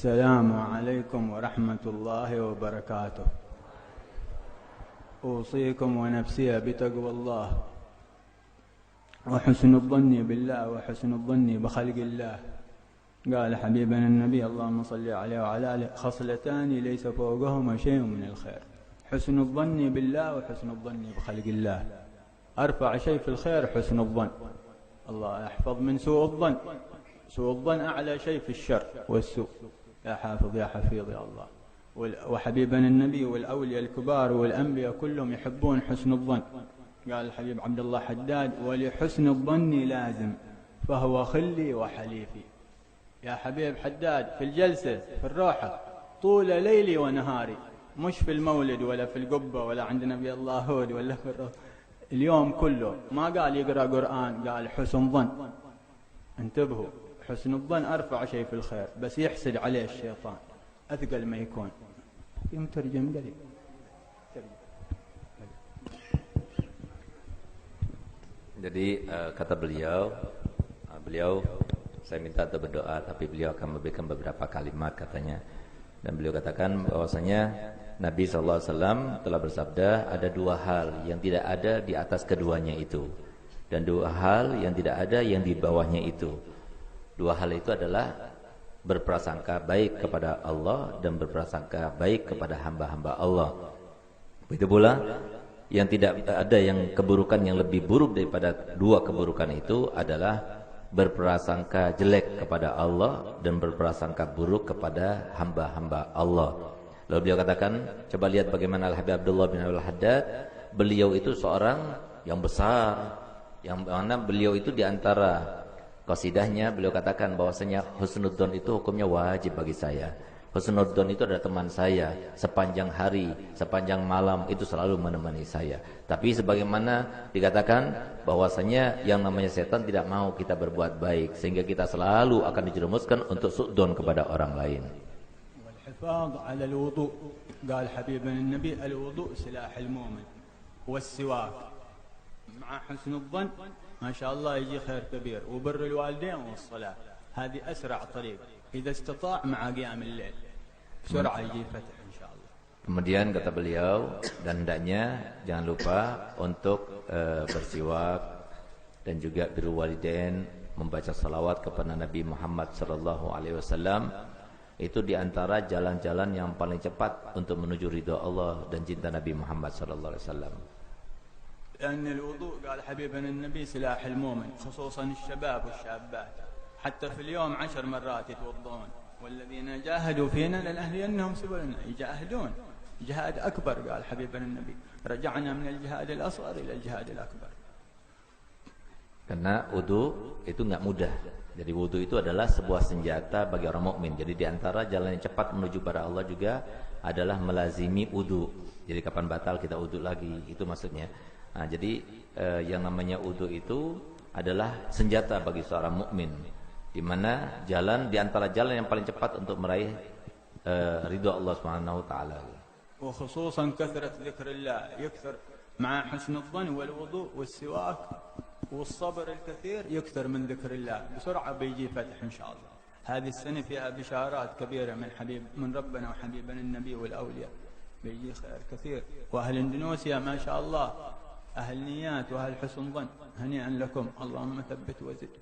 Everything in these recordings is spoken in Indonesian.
السلام عليكم ورحمة الله وبركاته. أوصيكم ونفسي بتقوى الله وحسن الظن بالله وحسن الظن بخلق الله. قال حبيبنا النبي اللهم صل عليه وعلى آله خصلتان ليس فوقهما شيء من الخير، حسن الظن بالله وحسن الظن بخلق الله. أرفع شيء في الخير حسن الظن، الله يحفظ من سوء الظن. سوء الظن أعلى شيء في الشر والسوء. يا حافظ يا حفيظ يا الله. وحبيبنا النبي والأولياء الكبار والأنبياء كلهم يحبون حسن الظن. قال الحبيب عبد الله حداد ولحسن الظن لازم فهو خلي وحليفي. يا حبيب حداد في الجلسة في الروحة طول ليلي ونهاري، مش في المولد ولا في القبة ولا عند نبي الله هود ولا في اليوم كله. ما قال يقرأ قرآن، قال حسن ظن. انتبهوا، حسن الظن أرفع شيء في الخير، بس يحسد عليه الشيطان أثقل ما يكون. يمترجم قليل. Jadi kata beliau saya minta untuk berdoa, tapi beliau akan memberikan beberapa kalimat katanya. Dan beliau katakan bahwasanya Nabi SAW telah bersabda ada dua hal yang tidak ada di atas keduanya itu, dan dua hal yang tidak ada yang di bawahnya itu. Dua hal itu adalah berprasangka baik kepada Allah dan berprasangka baik kepada hamba-hamba Allah. Begitu pula yang tidak ada yang keburukan yang lebih buruk daripada dua keburukan itu adalah berprasangka jelek kepada Allah dan berprasangka buruk kepada hamba-hamba Allah. Lalu beliau katakan, coba lihat bagaimana Al-Habib Abdullah bin Al-Haddad. Beliau itu seorang yang besar, yang mana beliau itu diantara qasidahnya beliau katakan bahwasanya husnudzon itu hukumnya wajib bagi saya. Husnudzon itu adalah teman saya, sepanjang hari, sepanjang malam itu selalu menemani saya. Tapi sebagaimana dikatakan bahwasanya yang namanya setan tidak mau kita berbuat baik, sehingga kita selalu akan dijerumuskan untuk su'dzon kepada orang lain. والحفاظ على الوضوء. قال حبيبنا النبي الوضوء سلاح المؤمن والسواك مع حسن الظن ما شاء الله يجي خير كبير، وبر الوالدين والصلاة هذه أسرع طريق إذا استطاع مع قيام الليل بسرعة يجي فتح إن شاء الله. Kemudian kata beliau, dan hendaknya jangan lupa untuk bersiwak dan juga birrul walidain, membaca salawat kepada Nabi Muhammad sallallahu alaihi wasallam. Itu diantara jalan-jalan yang paling cepat untuk menuju ridha Allah dan cinta Nabi Muhammad sallallahu alaihi wasallam. لأن الوضوء قال حبيبنا النبي سلاح المؤمن، خصوصا الشباب والشابات، حتى في اليوم 10 مرات يتوضؤون، والذين جاهدوا فينا لنهدينهم سبلنا. يجاهدون جهاد أكبر. قال حبيبنا النبي رجعنا من الجهاد الأصغر إلى الجهاد الأكبر. Karena wudu itu enggak mudah. Jadi wudu itu adalah sebuah senjata bagi orang mukmin. Jadi di antara jalan yang cepat menuju pada Allah juga adalah melazimi wudu. Jadi kapan batal kita wudu lagi, itu maksudnya. Nah, jadi yang namanya wudu itu adalah senjata bagi seorang mukmin, di mana jalan di antara jalan yang paling cepat untuk meraih ridha Allah Subhanahu wa taala. وخصوصا كثرة ذكر الله، يكثر مع حسن الظن والوضوء والسواك والصبر الكثير، يكثر من ذكر الله بسرعة بيجي فتح إن شاء الله. هذه السنة فيها بشارات كبيرة من ربنا وحبيبنا النبي والأولياء، بيجي خير كثير. وأهل إندونيسيا ما شاء الله أهل نيات وأهل حسن ظن، هنيئا لكم، اللهم ثبت وزد.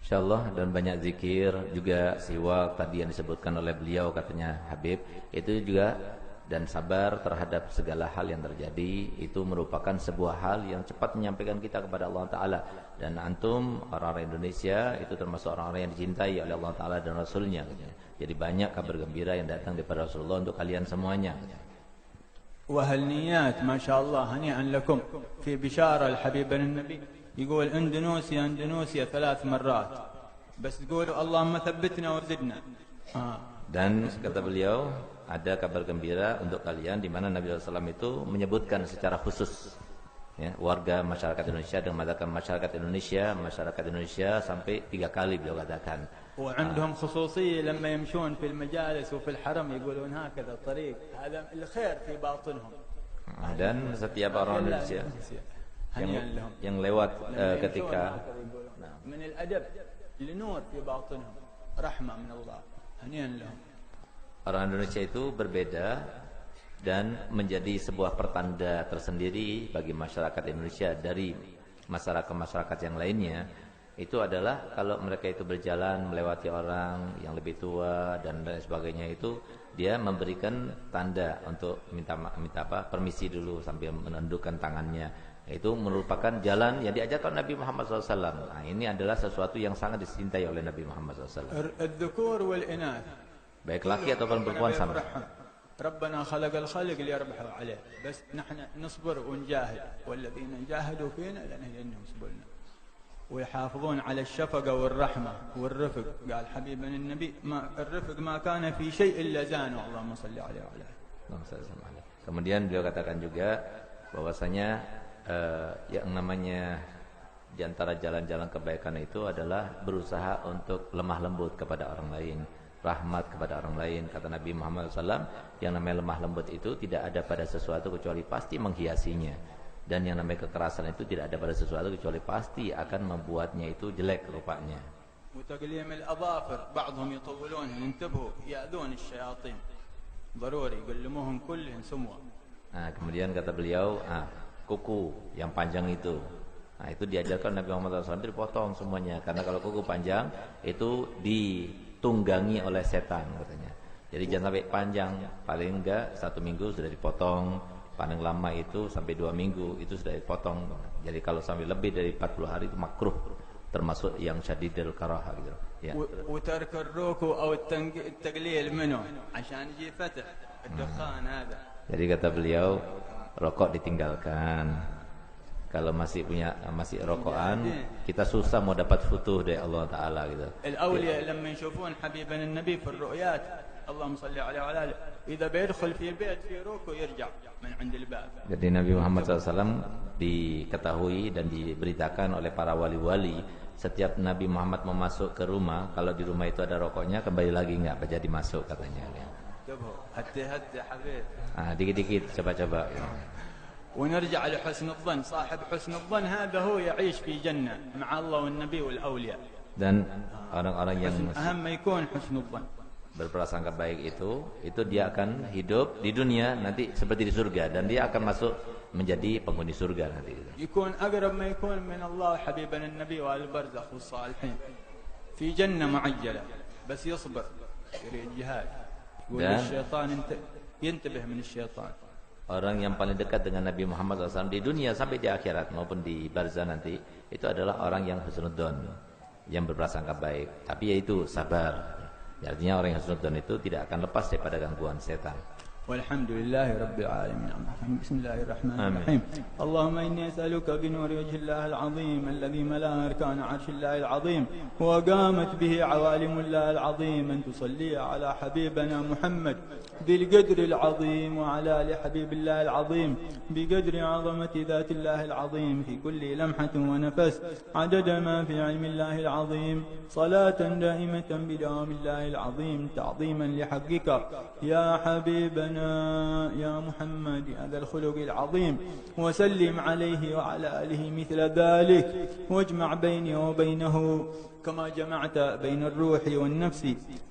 Insyaallah. Dan banyak zikir juga, siwak tadi yang disebutkan oleh beliau katanya Habib, itu juga, dan sabar terhadap segala hal yang terjadi, itu merupakan sebuah hal yang cepat menyampaikan kita kepada Allah Ta'ala. Dan antum orang-orang Indonesia itu termasuk orang-orang yang dicintai oleh Allah Ta'ala dan Rasulnya. Jadi banyak kabar gembira yang datang daripada Rasulullah untuk kalian semuanya. وأهل نيات ما شاء الله هنيئا لكم. في بشارة الحبيبنا النبي يقول إندونيسيا 3 مرات، بس تقولوا اللهم ثبتنا وزدنا. Dan kata beliau, ada kabar gembira untuk kalian di mana Nabi SAW itu menyebutkan secara khusus ya, warga masyarakat Indonesia, dengan mengatakan masyarakat Indonesia sampai 3 kali beliau katakan. وعندهم خصوصية لما يمشون في المجالس وفي الحرم يقولون هكذا الطريق، هذا الخير في باطنهم. Dan setiap orang Indonesia yang lewat ketika من الأدب لنور في باطنهم، رحمة من الله، هنيئا لهم. Orang Indonesia itu berbeda dan menjadi sebuah pertanda tersendiri bagi masyarakat Indonesia dari masyarakat-masyarakat yang lainnya. Itu adalah kalau mereka itu berjalan melewati orang yang lebih tua dan lain sebagainya, itu dia memberikan tanda untuk minta permisi dulu sambil menundukkan tangannya. Itu merupakan jalan yang diajarkan Nabi Muhammad SAW. Nah, ini adalah sesuatu yang sangat dicintai oleh Nabi Muhammad SAW. Baik laki ataupun perempuan sama. ربنا خلق الخلق ليربحوا عليه بس نحن نصبر ونجاهد والذين جاهدوا فينا لنهدينهم سبلنا ويحافظون على الشفقة والرحمة والرفق. قال حبيبنا النبي الرفق ما كان في شيء إلا زانه اللهم صل عليه وعلى آله. Kemudian beliau katakan juga bahwasanya yang namanya di antara jalan-jalan kebaikan itu adalah berusaha untuk lemah lembut kepada orang lain, rahmat kepada orang lain. Kata Nabi Muhammad SAW, yang namanya lemah lembut itu tidak ada pada sesuatu kecuali pasti menghiasinya. Dan yang namanya kekerasan itu tidak ada pada sesuatu kecuali pasti akan membuatnya itu jelek rupanya. وتقليم الأظافر بعضهم يطولون ينتبهوا يأذون الشياطين ضروري يقلموهم كلهم سموا. Nah, kemudian kata beliau, kuku yang panjang itu. Nah, itu diajarkan Nabi Muhammad SAW dipotong semuanya, karena kalau kuku panjang itu ditunggangi oleh setan katanya. Jadi jangan sampai panjang, paling enggak 1 minggu sudah dipotong. Paling lama itu sampai 2 minggu itu sudah dipotong. Jadi kalau sampai lebih dari 40 hari itu makruh, termasuk yang syadidul karahah gitu. Ya. وترك الركوع أو التقليل منه عشان يجي فتح الدخان هذا. Jadi kata beliau, rokok ditinggalkan. Kalau masih rokokan, kita susah mau dapat futuh dari Allah Taala gitu. الأولياء لما يشوفون حبيبنا النبي في الرؤيات اللهم صل عليه وعلى آله إذا بيدخل في بيت في ركوع يرجع من عند الباب. Jadi Nabi Muhammad SAW diketahui dan diberitakan oleh para wali-wali, setiap Nabi Muhammad mau masuk ke rumah, kalau di rumah itu ada rokoknya, kembali lagi enggak jadi masuk katanya. هدي حبيب. Dikit-dikit coba-coba. ونرجع لحسن الظن. صاحب حسن الظن هذا هو يعيش في جنة مع الله والنبي والأولياء. Dan orang-orang yang أهم ما يكون حسن الظن. Berprasangka baik itu dia akan hidup di dunia nanti seperti di surga, dan dia akan masuk menjadi penghuni surga nanti. يكون أقرب ما يكون من الله حبيبنا النبي والبرزخ والصالحين في جنة معجلة بس يصبر يريد جهاد. يقول الشيطان ينتبه من الشيطان. Orang yang paling dekat dengan Nabi Muhammad SAW di dunia sampai di akhirat maupun di barzah nanti, itu adalah orang yang husnudzon, yang berprasangka baik, tapi yaitu sabar. Artinya orang yang husnudzon itu tidak akan lepas daripada gangguan setan. والحمد لله رب العالمين. بسم الله الرحمن الرحيم. اللهم إني أسألك بنور وجه الله العظيم الذي ملا أركان عرش الله العظيم وقامت به عوالم الله العظيم أن تصلي على حبيبنا محمد ذي القدر العظيم وعلى آل حبيب الله العظيم بقدر عظمة ذات الله العظيم في كل لمحة ونفس عدد ما في علم الله العظيم صلاة دائمة بدوام الله العظيم تعظيما لحقك يا حبيبنا يا محمد هذا الخلق العظيم وسلم عليه وعلى آله مثل ذلك واجمع بيني وبينه كما جمعت بين الروح والنفس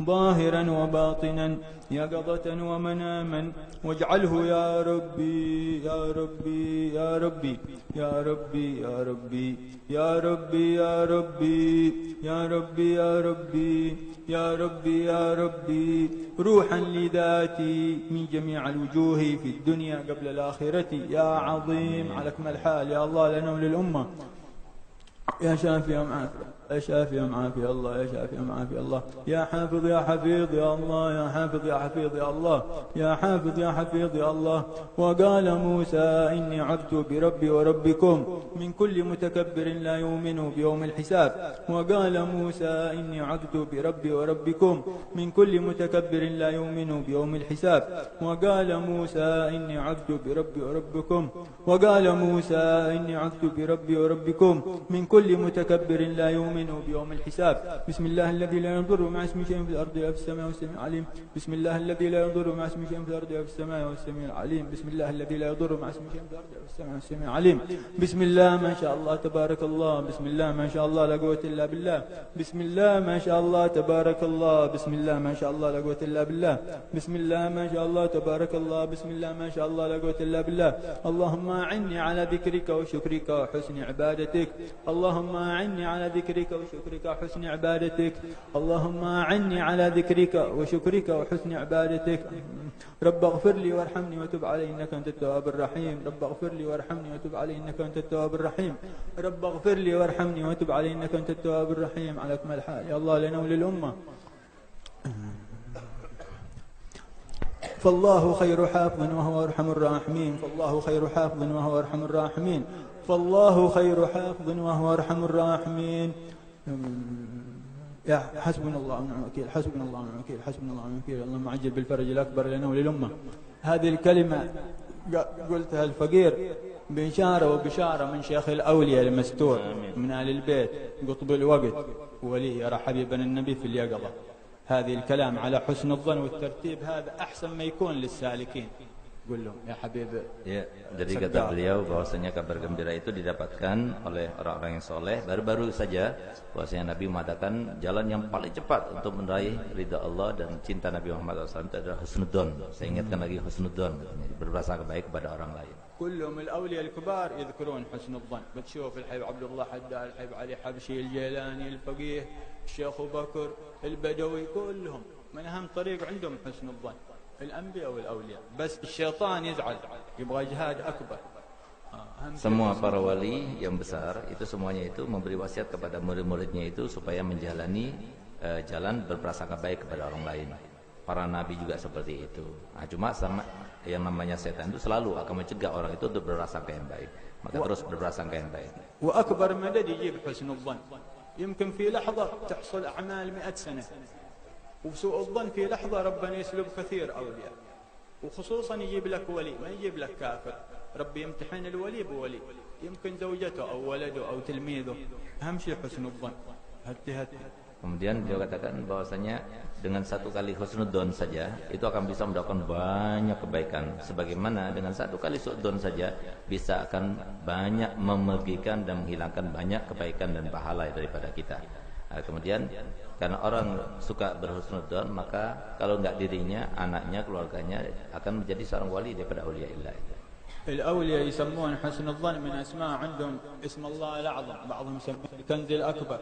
ظاهرا وباطنا يقظة ومناما واجعله يا ربي يا ربي يا ربي يا ربي يا ربي يا ربي يا ربي يا ربي يا ربي يا ربي يا ربي روحا لذاتي من جميع الوجوه في الدنيا قبل الآخرة يا عظيم على أكمل حال يا الله لنا وللأمة يا شافي يا معافي يا شافي يا معافي الله يا شافي يا معافي الله يا حافظ يا حفيظ يا الله يا حافظ يا حفيظ يا الله يا حافظ يا حفيظ يا الله وقال موسى إني عذت بربي وربكم من كل متكبر لا يؤمن بيوم الحساب وقال موسى إني عذت بربي وربكم من كل متكبر لا يؤمن بيوم الحساب وقال موسى إني عذت بربي وربكم وقال موسى إني عذت بربي وربكم من كل متكبر لا يؤمن تؤمنوا بيوم الحساب. بسم الله الذي لا يضر مع اسمه شيء في الأرض ولا في السماء والسميع العليم. بسم الله الذي لا يضر مع اسمه شيء في الأرض ولا في السماء والسميع العليم. بسم الله الذي لا يضر مع اسمه شيء في الأرض ولا في السماء والسميع العليم. بسم الله ما شاء الله تبارك الله. بسم الله ما شاء الله لا قوة إلا بالله. بسم الله ما شاء الله تبارك الله. بسم الله ما شاء الله لا قوة إلا بالله. بسم الله ما شاء الله تبارك الله. بسم الله ما شاء الله لا قوة إلا بالله. اللهم أعني على ذكرك وشكرك وحسن عبادتك. اللهم أعني على ذكرك وشكرك وحسن عبادتك. اللهم أعني على ذكرك وشكرك وحسن عبادتك. رب اغفر لي وارحمني وتب علي إنك أنت التواب الرحيم. رب اغفر لي وارحمني وتب علي إنك أنت التواب الرحيم. رب اغفر لي وارحمني وتب علي إنك أنت التواب الرحيم. على أكمل حال يا الله لنا وللأمة. فالله خير حافظ وهو أرحم الراحمين. فالله خير حافظ وهو أرحم الراحمين. فالله خير حافظ وهو أرحم الراحمين. يا حسبنا الله ونعم الوكيل. حسبنا الله ونعم الوكيل. حسبنا الله ونعم الوكيل. اللهم عجل بالفرج الأكبر لنا وللأمة. هذه الكلمة قلتها الفقير بإشارة وبشارة من شيخ الأولياء المستور من آل البيت قطب الوقت ولي يرى حبيبنا النبي في اليقظة. هذه الكلام على حسن الظن والترتيب هذا أحسن ما يكون للسالكين. قل لهم يا حبيب. Ya, jadi kata beliau bahwasanya kabar gembira itu didapatkan oleh orang-orang yang soleh. Baru-baru saja bahwasanya Nabi mengatakan jalan yang paling cepat untuk meraih ridha Allah dan cinta Nabi Muhammad SAW itu adalah husnudzon. Saya ingatkan lagi husnudzon, berprasangka baik kepada orang lain. كلهم الأولياء الكبار يذكرون حسن الظن. بتشوف الحبيب عبد الله حداد، الحبيب علي حبشي، الجيلاني، الفقيه، الشيخ أبو بكر، البدوي، كلهم من أهم طريق عندهم حسن الظن. الأنبياء والأولياء. بس الشيطان يزعل يبغى جهاد أكبر. Semua para wali yang besar itu semuanya itu memberi wasiat kepada murid-muridnya itu supaya menjalani jalan berprasangka baik kepada orang lain. Para nabi juga seperti itu. Nah, cuma sama yang namanya setan itu selalu akan mencegah orang itu untuk berprasangka yang baik. Maka terus berprasangka yang baik. وأكبر مدد يجيب حسن الظن. يمكن في لحظة تحصل أعمال 100 سنة. وسوء الظن في لحظة ربنا يسلب كثير أولياء. وخصوصا يجيب لك ولي ما يجيب لك كافر. ربي يمتحن الولي بولي. يمكن زوجته أو ولده أو تلميذه. أهم شيء حسن الظن. Kemudian dia katakan bahwasanya dengan satu kali husnudzon saja itu akan bisa mendapatkan banyak kebaikan. Sebagaimana dengan satu kali suudzon saja bisa akan banyak memergikan dan menghilangkan banyak kebaikan dan pahala daripada kita. Nah, kemudian karena orang suka berhusnudzon maka kalau enggak dirinya, anaknya, keluarganya akan menjadi seorang wali daripada auliaillah. الأولياء يسمون حسن الظن من أسماء عندهم اسم الله الأعظم. بعضهم يسمونه الكنز الأكبر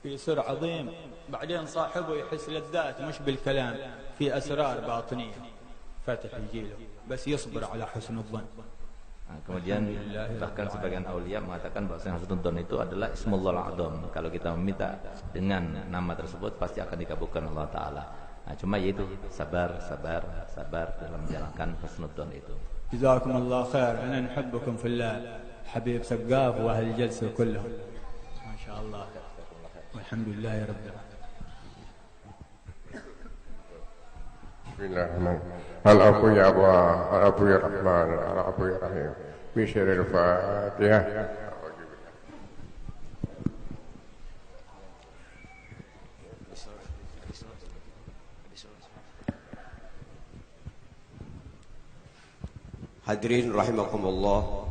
في سر عظيم. بعدين صاحبه يحس للذات مش بالكلام في أسرار باطنية فتح يجيله بس يصبر على حسن الظن. Nah, kemudian bahkan sebagian aulia mengatakan bahwa husnudzon itu adalah Ismullah al-A'zam. Kalau kita meminta dengan nama tersebut pasti akan dikabulkan Allah Ta'ala. Nah, cuma yaitu sabar dalam menjalankan husnudzon itu. جزاكم الله خير. أنا نحبكم في الله حبيب سقاف وأهل الجلسة كلهم ما شاء الله والحمد لله رب العالمين. بسم الله الرحمن الرحيم. العفو يا الله، العفو يا رحمن، العفو يا رحيم. بشر الفاتحة. Hadirin rahimakumullah.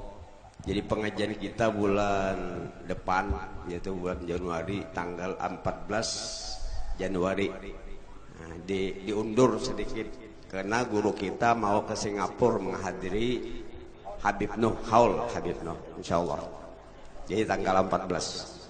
Jadi pengajian kita bulan depan yaitu bulan Januari tanggal 14 Januari. Nah, diundur sedikit karena guru kita mau ke Singapura menghadiri Habib Nuh Haul Habib Nuh insyaallah. Jadi tanggal 14.